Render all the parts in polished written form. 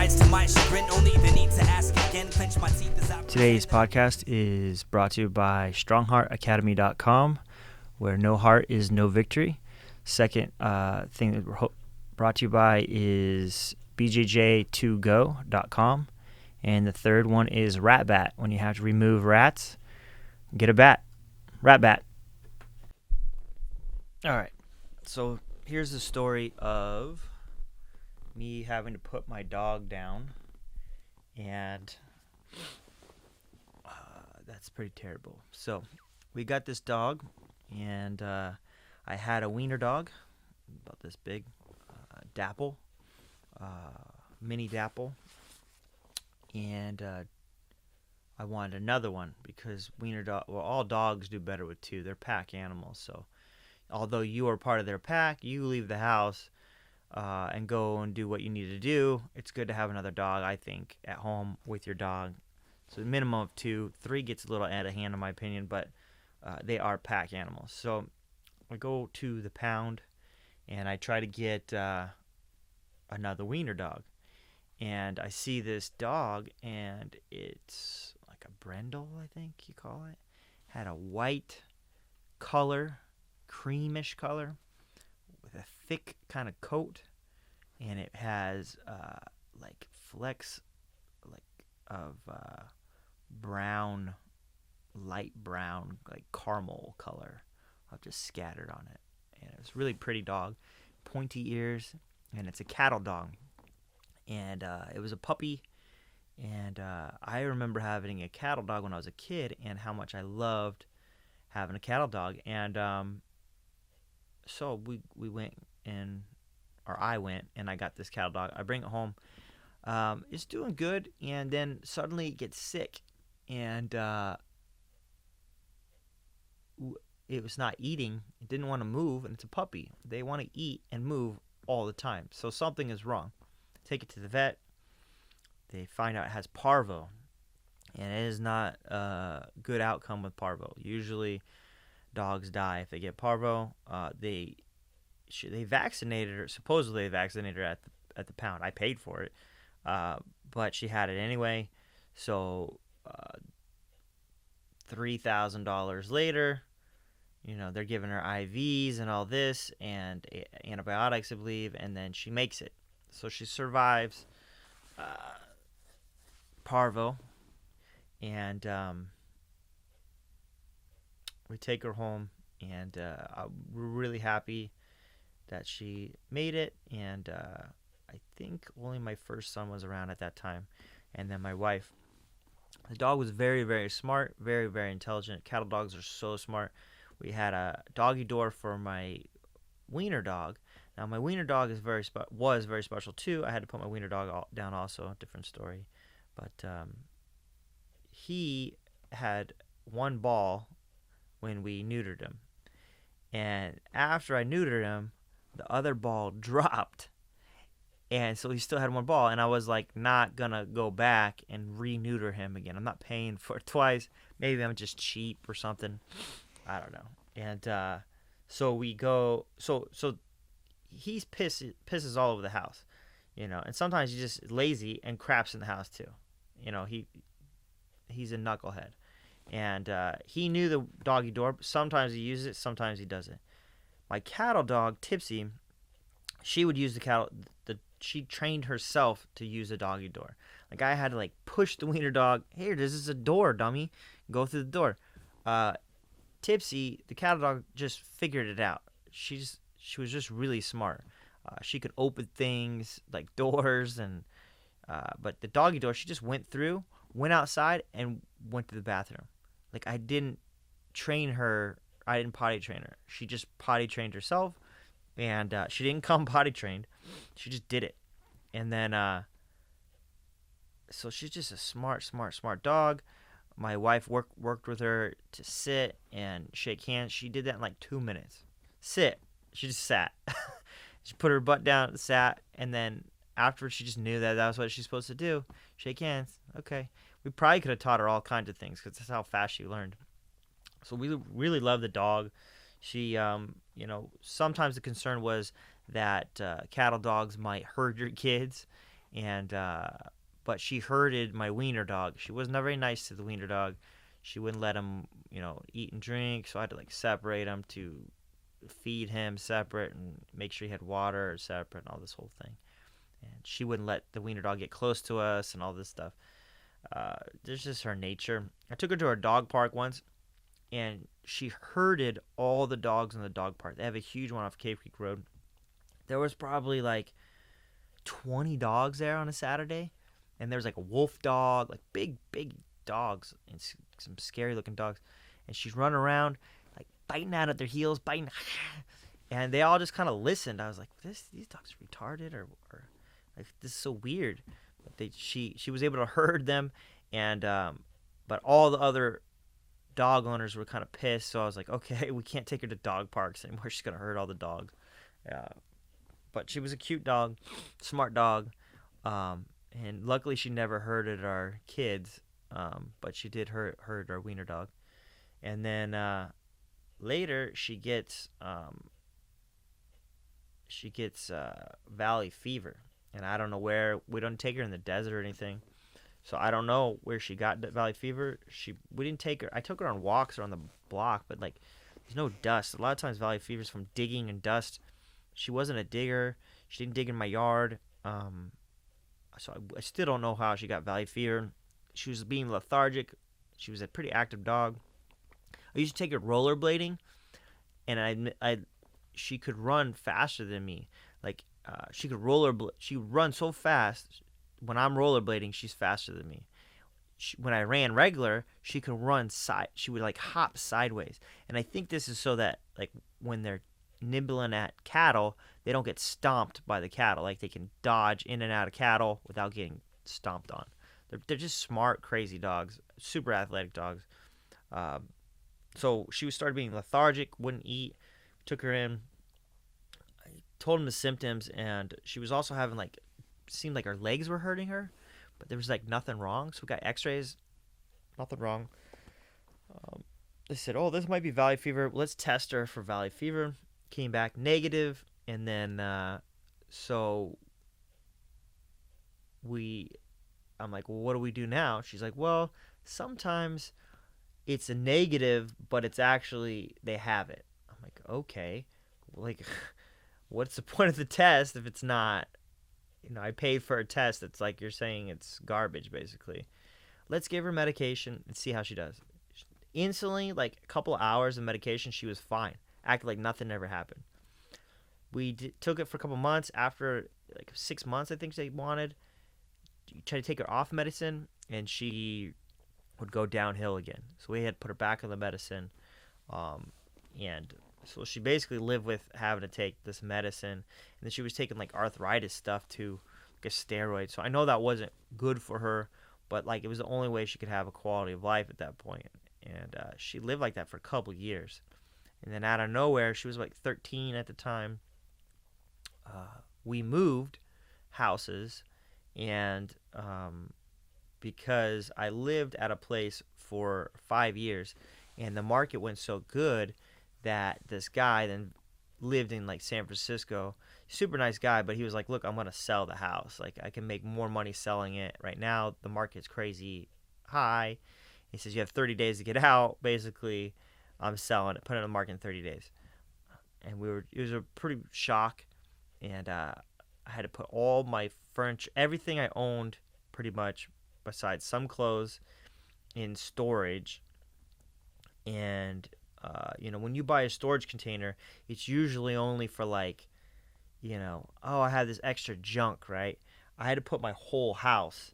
strides to my chagrin. Only the need to ask again. Clench my teeth as I... Today's podcast is brought to you by StrongHeartAcademy.com, where no heart is no victory. Second thing that we're brought to you by is BJJ2Go.com. And the third one is Rat Bat. When you have to remove rats, get a bat. Rat Bat. All right. So here's the story of me having to put my dog down. And that's pretty terrible. So we got this dog, and I had a wiener dog, about this big, Dapple, mini Dapple. And I wanted another one because all dogs do better with two. They're pack animals. So although you are part of their pack, you leave the house and go and do what you need to do. It's good to have another dog, I think, at home with your dog. So a minimum of 2. 3 gets a little out of hand in my opinion, but they are pack animals. So I go to the pound and I try to get another wiener dog. And I see this dog, and it's like a brindle, I think you call it. Had a white color, creamish color, with a thick kind of coat, and it has like flecks of brown, light brown, like caramel color, just scattered on it. And it was a really pretty dog, pointy ears, and it's a cattle dog. And it was a puppy, and I remember having a cattle dog when I was a kid and how much I loved having a cattle dog. And so we went I went and I got this cattle dog. I bring it home. It's doing good, and then suddenly it gets sick, and it was not eating. It didn't want to move, and it's a puppy. They want to eat and move all the time, so something is wrong. Take it to the vet. They find out it has parvo, and it is not a good outcome with parvo. Usually, dogs die if they get parvo. They vaccinated her. Supposedly, they vaccinated her at the pound. I paid for it, but she had it anyway. So, $3,000 later, they're giving her IVs and all this and antibiotics, I believe, and then she makes it. So she survives parvo, and we take her home, and we're really happy that she made it. And I think only my first son was around at that time, and then my wife. The dog was very, very smart, very, very intelligent. Cattle dogs are so smart. We had a doggy door for my wiener dog. Now, my wiener dog was very special, too. I had to put my wiener dog down also, different story. But he had one ball when we neutered him. And after I neutered him, the other ball dropped. And so he still had one ball. And I was like, not going to go back and re-neuter him again. I'm not paying for it twice. Maybe I'm just cheap or something. I don't know. And so we go... So he pisses all over the house, and sometimes he's just lazy and craps in the house too. He's a knucklehead, and he knew the doggy door, but sometimes he uses it, sometimes he doesn't. My cattle dog, Tipsy, she would use she trained herself to use the doggy door. Like, I had to push the wiener dog. Here, this is a door, dummy. Go through the door. Tipsy, the cattle dog, just figured it out. She was just really smart. She could open things like doors, but the doggy door, she just went through, went outside, and went to the bathroom. Like, I didn't train her. I didn't potty train her. She just potty trained herself, and she didn't come potty trained. She just did it. And then, so she's just a smart dog. My wife worked with her to sit and shake hands. She did that in 2 minutes. Sit. She just sat. She put her butt down, sat, and then afterwards she just knew that was what she's supposed to do. Shake hands. Okay. We probably could have taught her all kinds of things because that's how fast she learned. So we really love the dog. She, sometimes the concern was that cattle dogs might hurt your kids. and but she herded my wiener dog. She was not very nice to the wiener dog. She wouldn't let him, eat and drink. So I had to like separate him to feed him separate and make sure he had water separate and all this whole thing. And she wouldn't let the wiener dog get close to us and all this stuff. There's just her nature. I took her to our dog park once, and she herded all the dogs in the dog park. They have a huge one off Cave Creek Road. There was probably like 20 dogs there on a Saturday, and there was like a wolf dog, like big dogs, and some scary looking dogs. And she's running around like biting out at their heels, biting, and they all just kind of listened. I was like, these dogs are retarded, or like, this is so weird. But she was able to herd them, and but all the other dog owners were kind of pissed. So I was like, okay, we can't take her to dog parks anymore. She's gonna herd all the dogs. But she was a cute dog, smart dog, and luckily she never herded our kids. But she did herd our wiener dog, and then later she gets valley fever, and I don't know where. We don't take her in the desert or anything, so I don't know where she got valley fever. We didn't take her. I took her on walks around the block, but like there's no dust. A lot of times valley fever is from digging and dust. She wasn't a digger. She didn't dig in my yard. So I still don't know how she got valley fever. She was being lethargic. She was a pretty active dog. I used to take her rollerblading, and she could run faster than me. Like she could she would run so fast. When I'm rollerblading, she's faster than me. When I ran regular, she could run She would like hop sideways, and I think this is so that like when they're nibbling at cattle, they don't get stomped by the cattle. Like they can dodge in and out of cattle without getting stomped on. They're just smart, crazy dogs, super athletic dogs. So she started being lethargic, wouldn't eat. Took her in. I told him the symptoms, and she was also having seemed like her legs were hurting her, but there was like nothing wrong. So we got X-rays, nothing wrong. They said, "Oh, this might be valley fever. Let's test her for valley fever." Came back negative, and then I'm like, well, what do we do now? She's like, well, sometimes it's a negative, but it's actually they have it. I'm like, okay, like, what's the point of the test if it's not? I paid for a test that's like you're saying it's garbage, basically. Let's give her medication and see how she does. Instantly, like a couple of hours of medication, she was fine. Acted like nothing ever happened. We took it for a couple months. After like 6 months, I think they wanted. Tried to take her off medicine, and she would go downhill again. So we had to put her back on the medicine. And so she basically lived with having to take this medicine. And then she was taking like arthritis stuff too, like a steroid. So I know that wasn't good for her, but like it was the only way she could have a quality of life at that point. And she lived like that for a couple years. And then out of nowhere, she was like 13 at the time. We moved houses, and because I lived at a place for 5 years, and the market went so good that this guy then lived in like San Francisco. Super nice guy, but he was like, "Look, I'm gonna sell the house. Like I can make more money selling it. Right now, the market's crazy high." He says you have 30 days to get out. Basically, I'm selling it, putting it on the market in 30 days. And it was a pretty shock. And I had to put all my furniture, everything I owned pretty much, besides some clothes, in storage. And, when you buy a storage container, it's usually only for like, I have this extra junk, right? I had to put my whole house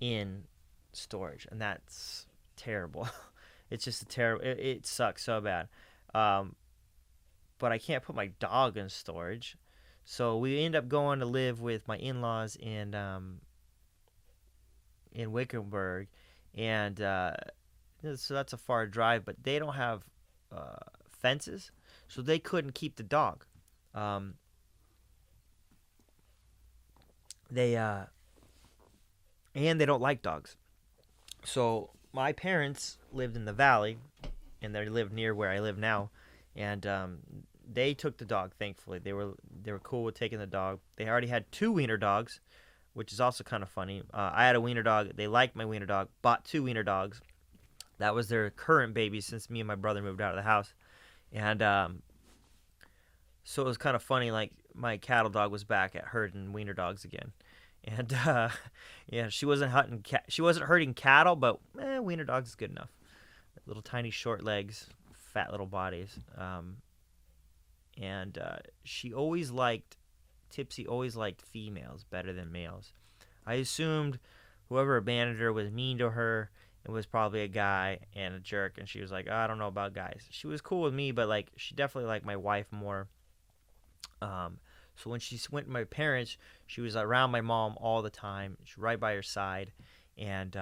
in storage, and that's terrible. It's just it sucks so bad. But I can't put my dog in storage. So we end up going to live with my in-laws in Wickenburg, and so that's a far drive. But they don't have fences, so they couldn't keep the dog. They don't like dogs. So my parents lived in the valley, and they lived near where I live now, and they took the dog. Thankfully, they were cool with taking the dog. They already had 2 wiener dogs, which is also kind of funny. I had a wiener dog. They liked my wiener dog. Bought 2 wiener dogs. That was their current baby since me and my brother moved out of the house. And so it was kind of funny. Like my cattle dog was back at herding wiener dogs again. And yeah, she wasn't herding cattle, but wiener dogs is good enough. Little tiny short legs, fat little bodies. And Tipsy always liked females better than males. I assumed whoever abandoned her was mean to her. It was probably a guy and a jerk, and she was like, oh, I don't know about guys. She was cool with me, but like she definitely liked my wife more. So when she went to my parents, she was around my mom all the time. She was right by her side, and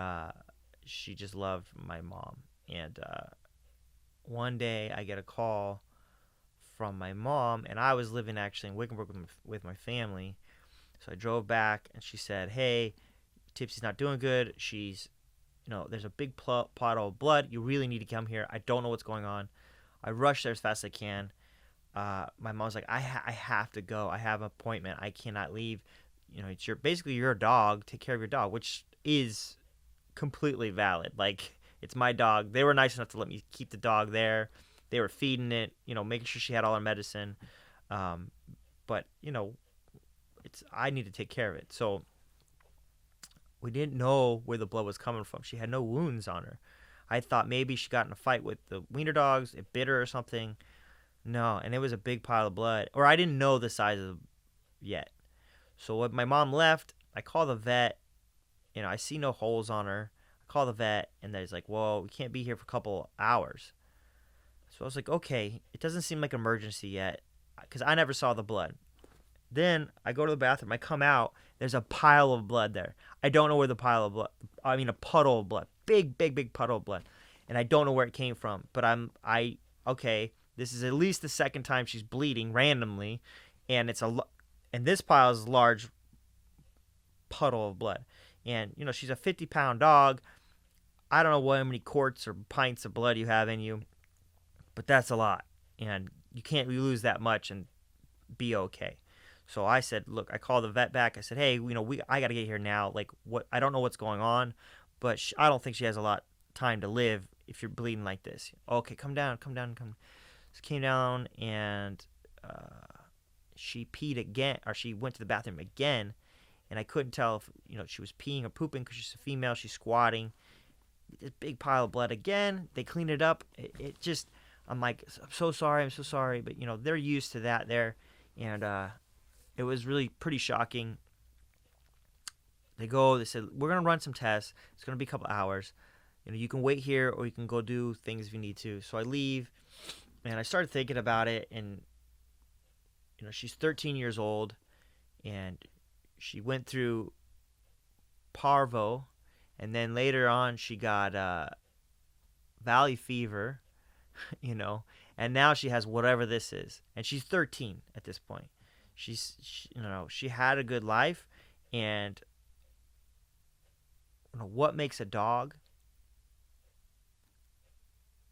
she just loved my mom. And one day I get a call from my mom, and I was living actually in Wickenburg with my family. So I drove back, and she said, hey, Tipsy's not doing good. There's a big pot of blood. You really need to come here. I don't know what's going on. I rushed there as fast as I can. My mom's like, I have to go. I have an appointment. I cannot leave. It's basically your dog. Take care of your dog, which is completely valid. Like, it's my dog. They were nice enough to let me keep the dog there. They were feeding it, making sure she had all her medicine. But I need to take care of it. So we didn't know where the blood was coming from. She had no wounds on her. I thought maybe she got in a fight with the wiener dogs. It bit her or something. No, and it was a big pile of blood. Or I didn't know the size of it yet. So when my mom left, I call the vet. I see no holes on her. I call the vet, and they're like, well, we can't be here for a couple hours. So I was like, okay, it doesn't seem like an emergency yet, because I never saw the blood. Then I go to the bathroom. I come out. There's a pile of blood there. I don't know where a puddle of blood. Big, big, big puddle of blood. And I don't know where it came from. But okay, this is at least the second time she's bleeding randomly. And and this pile is a large puddle of blood. And, she's a 50-pound dog. I don't know how many quarts or pints of blood you have in you. But that's a lot. And you can't lose that much and be okay. So I said, look, I called the vet back. I said, hey, I got to get here now. Like, what? I don't know what's going on, but I don't think she has a lot of time to live if you're bleeding like this. Okay, come down. So came down, and she peed again, or she went to the bathroom again, and I couldn't tell if, she was peeing or pooping because she's a female. She's squatting. This big pile of blood again. They cleaned it up. It just, I'm like, I'm so sorry. But, they're used to that there. And, it was really pretty shocking. They said, we're going to run some tests. It's going to be a couple hours. You can wait here, or you can go do things if you need to. So I leave, and I started thinking about it. And, she's 13 years old, and she went through parvo, and then later on she got valley fever, and now she has whatever this is. And she's 13 at this point. She had a good life, and what makes a dog?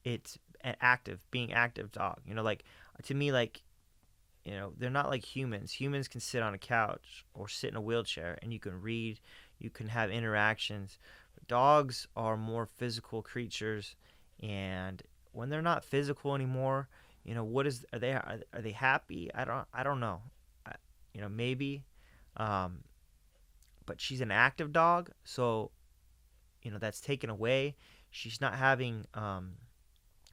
It's being active dog. To me, they're not like humans. Humans can sit on a couch or sit in a wheelchair, and you can read, you can have interactions. But dogs are more physical creatures, and when they're not physical anymore, are they happy? I don't know. Maybe, but she's an active dog, so, that's taken away. She's not having,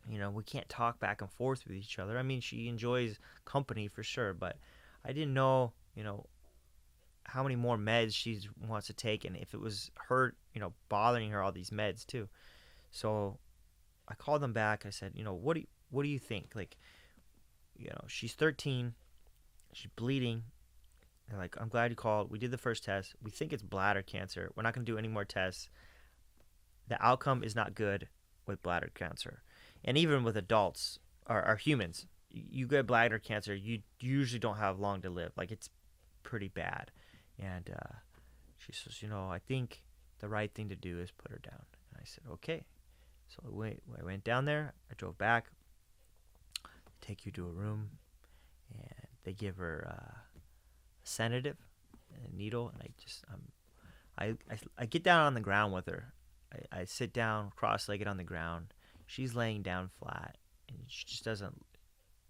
we can't talk back and forth with each other. I mean, she enjoys company for sure, but I didn't know, how many more meds she wants to take, and if it was her, bothering her, all these meds too. So I called them back. I said, what do you think? Like, she's 13, she's bleeding. They're like, I'm glad you called. We did the first test. We think it's bladder cancer. We're not going to do any more tests. The outcome is not good with bladder cancer. And even with adults or humans, you get bladder cancer, you usually don't have long to live. Like, it's pretty bad. And she says, I think the right thing to do is put her down. And I said, okay. So I went down there. I drove back. Take you to a room, and they give her sedative, a needle, and I get down on the ground with her. I sit down cross-legged on the ground. She's laying down flat, and she just doesn't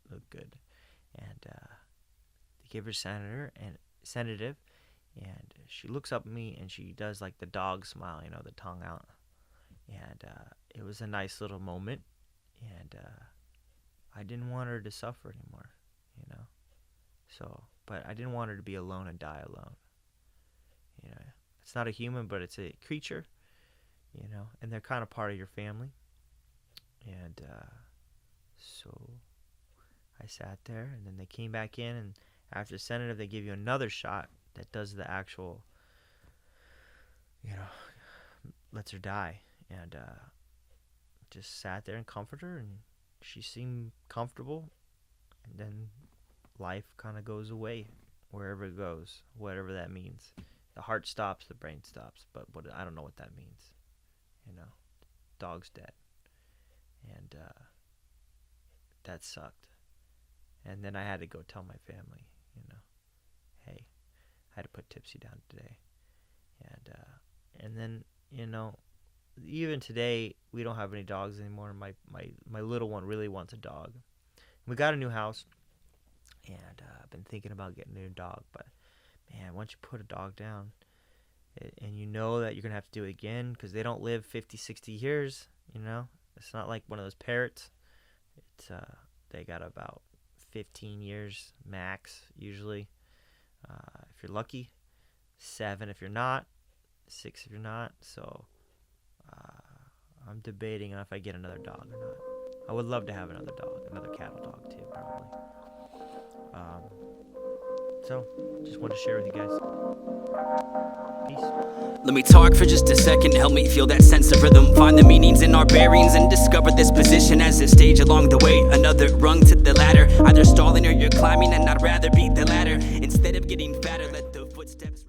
look good. And they give her sedative, and she looks up at me, and she does like the dog smile, the tongue out. And it was a nice little moment, and I didn't want her to suffer anymore, So, but I didn't want her to be alone and die alone. It's not a human, but it's a creature, and they're kind of part of your family. And so I sat there, and then they came back in, and after the sedative, they give you another shot that does the actual, lets her die. And just sat there and comforted her, and she seemed comfortable. And then life kind of goes away, wherever it goes, whatever that means. The heart stops, the brain stops, but I don't know what that means. Dog's dead. And that sucked. And then I had to go tell my family, hey, I had to put Tipsy down today. And then, even today, we don't have any dogs anymore. My little one really wants a dog. We got a new house, and I've been thinking about getting a new dog. But, man, once you put a dog down, and you know that you're going to have to do it again, because they don't live 50, 60 years, It's not like one of those parrots. They got about 15 years max, usually. If you're lucky, 7 if you're not, 6 if you're not. So I'm debating if I get another dog or not. I would love to have another dog, another cattle dog too, probably. So just wanted to share with you guys. Peace. Let me talk for just a second, help me feel that sense of rhythm. Find the meanings in our bearings and discover this position as a stage along the way. Another rung to the ladder, either stalling or you're climbing, and I'd rather beat the ladder. Instead of getting fatter, let the footsteps